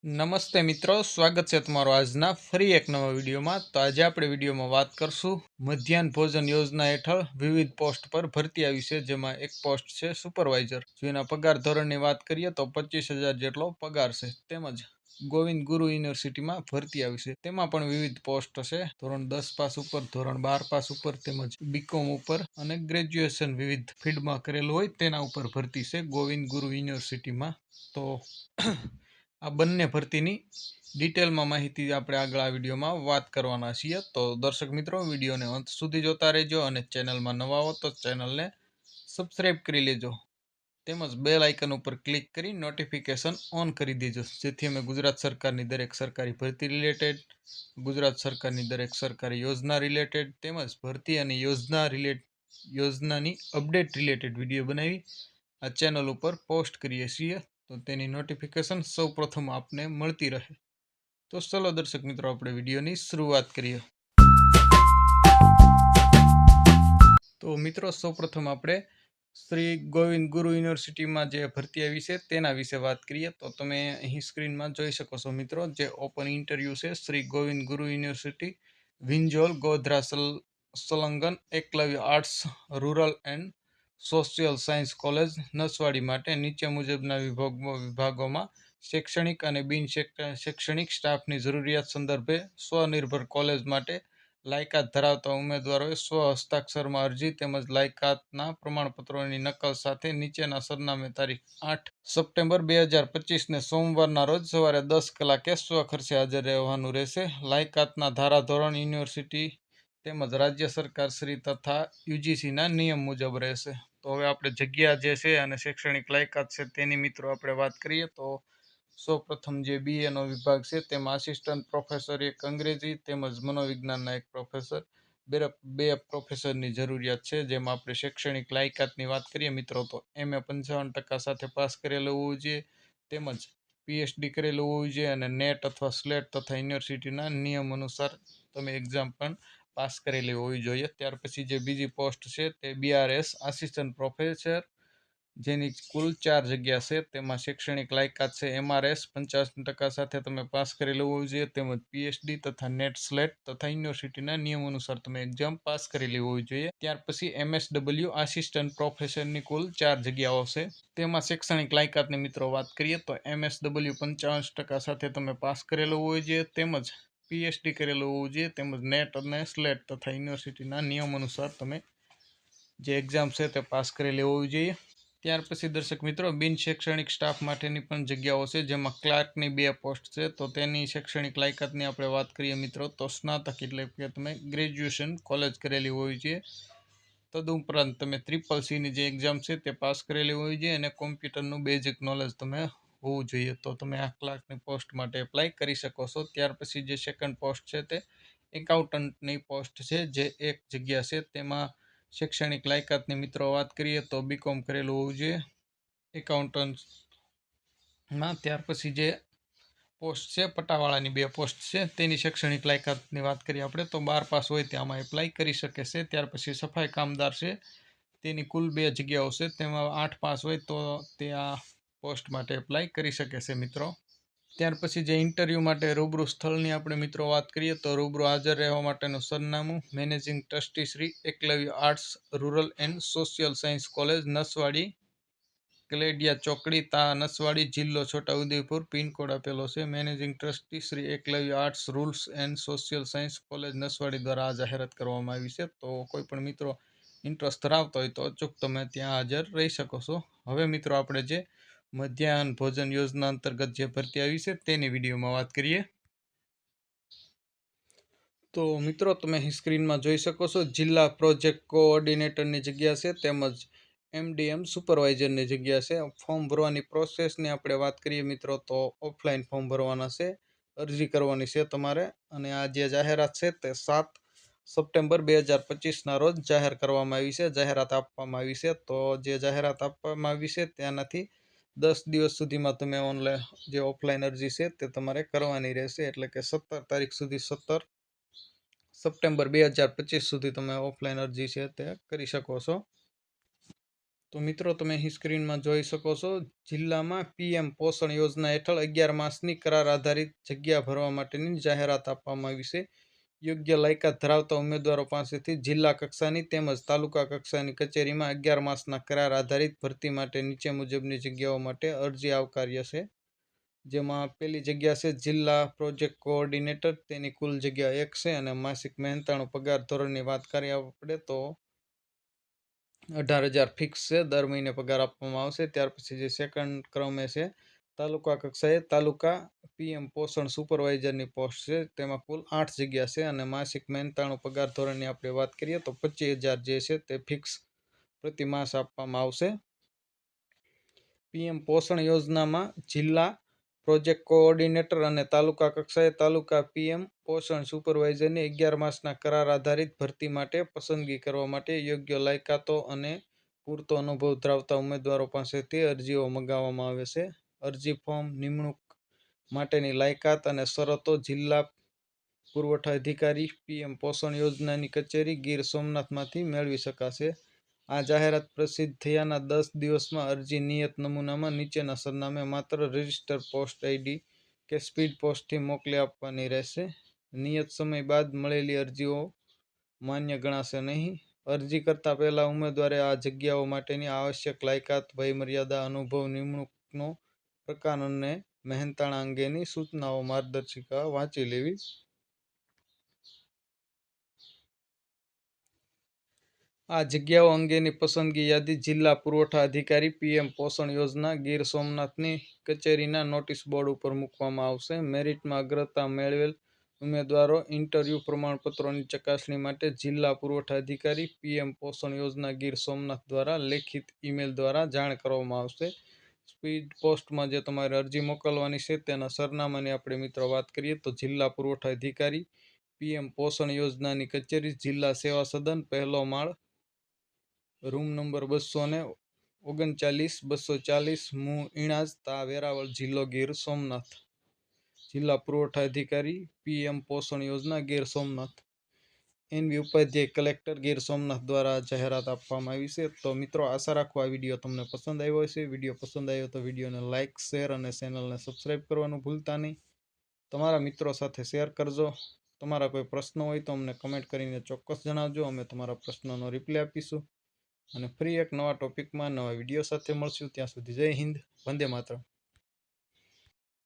નમસ્તે મિત્રો, સ્વાગત છે તમારો આજના ફરી એક નવા વિડીયોમાં. તો આજે આપણે વિડીયોમાં વાત કરશું મધ્યાહન ભોજન યોજના હેઠળ વિવિધ પોસ્ટ પર ભરતી આવી છે, જેમાં એક પોસ્ટ છે સુપરવાઇઝર. જેના પગાર ધોરણની વાત કરીએ તો 25,000 જેટલો પગાર છે. તેમજ ગોવિંદ ગુરુ યુનિવર્સિટીમાં ભરતી આવી છે, તેમાં પણ વિવિધ પોસ્ટ છે. ધોરણ 10 પાસ ઉપર, ધોરણ 12 પાસ ઉપર, તેમજ બીકોમ ઉપર અને ગ્રેજ્યુએશન વિવિધ ફિલ્ડમાં કરેલું હોય તેના ઉપર ભરતી છે ગોવિંદ ગુરુ યુનિવર્સિટીમાં. તો આ બંને ભરતીની ડિટેલમાં માહિતી આપણે આગળ આ વિડીયોમાં વાત કરવાના છીએ. તો દર્શક મિત્રો, વિડીયોને અંત સુધી જોતા રહેજો અને ચેનલમાં નવા હો તો ચેનલને સબસ્ક્રાઈબ કરી લેજો. તેમજ બેલ આઇકન ઉપર ક્લિક કરી નોટિફિકેશન ઓન કરી દેજો, જેથી અમે ગુજરાત સરકારની દરેક સરકારી ભરતી રિલેટેડ, ગુજરાત સરકારની દરેક સરકારી યોજના રિલેટેડ, તેમજ ભરતી અને યોજનાની અપડેટ રિલેટેડ વિડીયો બનાવી આ ચેનલ ઉપર પોસ્ટ કરીએ છીએ. તો તેની નોટિફિકેશન સૌપ્રથમ આપને મળતી રહે. તો ચલો દર્શક મિત્રો, આપણે વિડીયોની શરૂઆત કરીએ. તો મિત્રો, સૌપ્રથમ આપણે શ્રી ગોવિંદ ગુરુ યુનિવર્સિટીમાં જે ભરતી આવી છે તેના વિશે વાત કરીએ. તો તમે અહીં સ્ક્રીનમાં જોઈ શકો છો મિત્રો, જે ઓપન ઇન્ટરવ્યૂ છે શ્રી ગોવિંદ ગુરુ યુનિવર્સિટી વિંજોલ ગોધરા સંલગ્ન Eklavya arts rural and social science college Naswadi માટે નીચે મુજબના વિભાગોમાં શૈક્ષણિક અને બિન શૈક્ષણિક સ્ટાફની જરૂરિયાત સંદર્ભે સ્વનિર્ભર કોલેજ માટે લાયકાત ધરાવતા ઉમેદવારોએ સ્વ હસ્તાક્ષરમાં અરજી તેમજ લાયકાતના પ્રમાણપત્રોની નકલ સાથે નીચેના સરનામે તારીખ 8 સપ્ટેમ્બર 2025ને સોમવારના રોજ સવારે 10 કલાકે સ્વખર્ચે હાજર રહેવાનું રહેશે. લાયકાતના ધારાધોરણ યુનિવર્સિટી તેમજ રાજ્ય સરકાર શ્રી તથા યુજીસીના નિયમ મુજબ રહેશે. તો હવે આપણે જગ્યા જે છે અને શૈક્ષણિક લાયકાત છે તેની મિત્રો આપણે વાત કરીએ. તો સૌપ્રથમ જે બીએનો વિભાગ છે તેમાં આસિસ્ટન્ટ પ્રોફેસર એક અંગ્રેજી તેમજ મનોવિજ્ઞાનના એક પ્રોફેસર, બે પ્રોફેસરની જરૂરિયાત છે. જેમાં આપણે શૈક્ષણિક લાયકાતની વાત કરીએ મિત્રો, તો MA 55% સાથે પાસ કરેલું હોવું જોઈએ, તેમજ PhD કરેલું હોવું જોઈએ અને નેટ અથવા સ્લેટ તથા યુનિવર્સિટીના નિયમ અનુસાર તમે એક્ઝામ પણ પાસ કરેલી હોવી જોઈએ. ત્યાર પછી જે બીજી પોસ્ટ છે તે BRS આસિસ્ટન્ટ પ્રોફેસર, જેની કુલ 4 જગ્યા છે. તેમાં શૈક્ષણિક લાયકાત છે MRS 55% સાથે તમે પાસ કરેલું હોવું જોઈએ, તેમજ PhD તથા નેટ સ્લેટ તથા યુનિવર્સિટીના નિયમ અનુસાર તમે એક્ઝામ પાસ કરેલી હોવી જોઈએ. ત્યાર પછી MSW આસિસ્ટન્ટ પ્રોફેસરની કુલ 4 જગ્યાઓ છે. તેમાં શૈક્ષણિક લાયકાતની મિત્રો વાત કરીએ તો MSW 55% સાથે તમે પાસ કરેલું હોવું જોઈએ, તેમજ PhD કરેલું હોવું જોઈએ, તેમજ નેટ અને સ્લેટ તથા યુનિવર્સિટીના નિયમ અનુસાર તમે જે એક્ઝામ છે તે પાસ કરેલી હોવી જોઈએ. ત્યાર પછી દર્શક મિત્રો, બિન શૈક્ષણિક સ્ટાફ માટેની પણ જગ્યાઓ છે, જેમાં ક્લાર્કની 2 પોસ્ટ છે. તો તેની શૈક્ષણિક લાયકાતની આપણે વાત કરીએ મિત્રો, તો સ્નાતક એટલે કે તમે ગ્રેજ્યુએશન કોલેજ કરેલી હોવી જોઈએ. તદુપરાંત તમે CCCની જે એક્ઝામ છે તે પાસ કરેલી હોવી જોઈએ અને કોમ્પ્યુટરનું બેઝિક નોલેજ તમે હોવું જોઈએ. તો તમે આ ક્લાર્કની પોસ્ટ માટે એપ્લાય કરી શકો છો. ત્યાર પછી જે સેકન્ડ પોસ્ટ છે તે એકાઉન્ટન્ટની પોસ્ટ છે, જે એક જગ્યા છે. તેમાં શૈક્ષણિક લાયકાતની મિત્રો વાત કરીએ તો બીકોમ કરેલું હોવું જોઈએ એકાઉન્ટન્ટમાં. ત્યાર પછી જે પોસ્ટ છે પટાવાળાની 2 પોસ્ટ છે, તેની શૈક્ષણિક લાયકાતની વાત કરીએ આપણે તો 12 પાસ હોય ત્યાંમાં એપ્લાય કરી શકે છે. ત્યાર પછી સફાઈ કામદાર છે, તેની કુલ 2 જગ્યાઓ છે, તેમાં 8 પાસ હોય તો તે આ પોસ્ટ માટે એપ્લાય કરી શકે છે મિત્રો. ત્યાર પછી જે ઇન્ટરવ્યૂ માટે રૂબરૂ સ્થળની આપણે મિત્રો વાત કરીએ તો રૂબરૂ હાજર રહેવા માટેનું સરનામું managing trustee Shri Eklavya arts rural and social science college Naswadi, Kalediya ચોકડી, તા નસવાડી, જિલ્લો છોટાઉદેપુર, પિનકોડ આપેલો છે. Managing trustee Shri Eklavya arts rural and social science college Naswadi દ્વારા આ જાહેરાત કરવામાં આવી છે. તો કોઈ પણ મિત્રો ઇન્ટરેસ્ટ ધરાવતો હોય તો અચૂક તમે ત્યાં હાજર રહી શકો છો. હવે મિત્રો, આપણે જે મધ્યાહન ભોજન યોજના અંતર્ગત જે ભરતી આવી છે તેની વિડીયોમાં વાત કરીએ. તો મિત્રો, તમે અહીં સ્ક્રીનમાં જોઈ શકો છો, જિલ્લા પ્રોજેક્ટ કોઓર્ડિનેટરની જગ્યા છે, તેમજ MDM સુપરવાઇઝરની જગ્યા છે. ફોર્મ ભરવાની પ્રોસેસની આપણે વાત કરીએ મિત્રો, તો ઓફલાઈન ફોર્મ ભરવાના છે, અરજી કરવાની છે તમારે. અને આ જે જાહેરાત છે તે 7 સપ્ટેમ્બર 2025ના રોજ જાહેર કરવામાં આવી છે, જાહેરાત આપવામાં આવી છે. તો જે જાહેરાત આપવામાં આવી છે ત્યાંનાથી 10 દિવસ સુધીમાં તમે ઓનલાઈન જે ઓફલાઈન અરજી છે તે તમારે કરવાની રહેશે. એટલે કે 17 તારીખ સુધી, 17 સપ્ટેમ્બર 2025 સુધી તમે ઓફલાઈન અરજી છે તે કરી શકો છો. તો મિત્રો તમે અહીં સ્ક્રીનમાં જોઈ શકો છો જિલ્લામાં પીએમ પોષણ યોજના હેઠળ 11 માસની કરાર આધારિત જગ્યા ભરવા માટેની જાહેરાત આપવામાં આવી છે. યોગ્ય લાયકાત ધરાવતા ઉમેદવારો પાસેથી જિલ્લા કક્ષાની તેમજ તાલુકા કક્ષાની કચેરીમાં 11 માસના કરાર આધારિત ભરતી માટે નીચે મુજબની જગ્યાઓ માટે અરજી આવકાર્ય છે. જેમાં પહેલી જગ્યા છે જિલ્લા પ્રોજેક્ટ કોઓર્ડિનેટર, તેની કુલ જગ્યા 1 છે અને માસિક મહેનતાણું પગાર ધોરણની વાત કરીએ આપણે તો 18,000 ફિક્સ છે, દર મહિને પગાર આપવામાં આવશે. ત્યાર પછી જે સેકન્ડ ક્રમે છે તાલુકા કક્ષાએ તાલુકા પીએમ પોષણ સુપરવાઇઝરની પોસ્ટ છે, તેમાં કુલ 8 જગ્યા છે અને માસિક મહેનતાણું પગાર ધોરણની આપણે વાત કરીએ તો 25,000 જે છે તે ફિક્સ પ્રતિ માસ આપવામાં આવશે. પીએમ પોષણ યોજનામાં જિલ્લા પ્રોજેક્ટ કોઓર્ડિનેટર અને તાલુકા કક્ષાએ તાલુકા પીએમ પોષણ સુપરવાઇઝરની 11 માસના કરાર આધારિત ભરતી માટે પસંદગી કરવા માટે યોગ્ય લાયકાતો અને પૂરતો અનુભવ ધરાવતા ઉમેદવારો પાસેથી અરજીઓ મંગાવવામાં આવે છે. અરજી ફોર્મ, નિમણૂક માટેની લાયકાત અને શરતો જિલ્લા પુરવઠા અધિકારી પીએમ પોષણ યોજનાની કચેરી ગીર સોમનાથમાંથી મેળવી શકાશે. આ જાહેરાત પ્રસિદ્ધ થયાના 10 દિવસમાં અરજી નિયત નમૂનામાં નીચેના સરનામે માત્ર રજિસ્ટર પોસ્ટ આઈડી કે સ્પીડ પોસ્ટથી મોકલી આપવાની રહેશે. નિયત સમય બાદ મળેલી અરજીઓ માન્ય ગણાશે નહીં. અરજી કરતા પહેલા ઉમેદવારે આ જગ્યાઓ માટેની આવશ્યક લાયકાત, વયમર્યાદા, અનુભવ, નિમણૂકનો પ્રકાર અને મહેનતાણા અંગેની સૂચનાઓ માર્ગદર્શિકા વાંચી લેવી. આ જગ્યાઓ અંગેની પસંદગી યાદી જિલ્લા પુરવઠા અધિકારી પીએમ પોષણ યોજના ગીર સોમનાથની કચેરીના નોટિસ બોર્ડ ઉપર મૂકવામાં આવશે. મેરિટમાં અગ્રતા મેળવેલ ઉમેદવારો ઇન્ટરવ્યૂ પ્રમાણપત્રોની ચકાસણી માટે જિલ્લા પુરવઠા અધિકારી પીએમ પોષણ યોજના ગીર સોમનાથ દ્વારા લેખિત ઈમેલ દ્વારા જાણ કરવામાં આવશે. સ્પીડ પોસ્ટમાં જે તમારે અરજી મોકલવાની છે તેના સરનામાની આપણે મિત્રો વાત કરીએ તો જિલ્લા પુરવઠા અધિકારી પીએમ પોષણ યોજનાની કચેરી, જિલ્લા સેવા સદન, પહેલો માળ, રૂમ નંબર 239, 240, મું ઈણાજ, તા વેરાવળ, જિલ્લો ગીર સોમનાથ. જિલ્લા પુરવઠા અધિકારી પીએમ પોષણ યોજના ગીર સોમનાથ. એનવી ઉપાધ્યાય, કલેક્ટર ગીર સોમનાથ દ્વારા જાહેરાત આપવામાં આવી છે. તો મિત્રો આશા રાખો આ વિડીયો તમને પસંદ આવ્યો હશે. વિડીયો પસંદ આવ્યો તો વિડીયોને લાઇક, શેર અને ચેનલને સબસ્ક્રાઈબ કરવાનું ભૂલતા નહીં. તમારા મિત્રો સાથે શેર કરજો. તમારા કોઈ પ્રશ્નો હોય તો અમને કમેન્ટ કરીને ચોક્કસ જણાવજો, અમે તમારા પ્રશ્નોનો રિપ્લાય આપીશું. અને ફરી એક નવા ટોપિકમાં નવા વિડીયો સાથે મળશું. ત્યાં સુધી જય હિન્દ, વંદે માતરમ.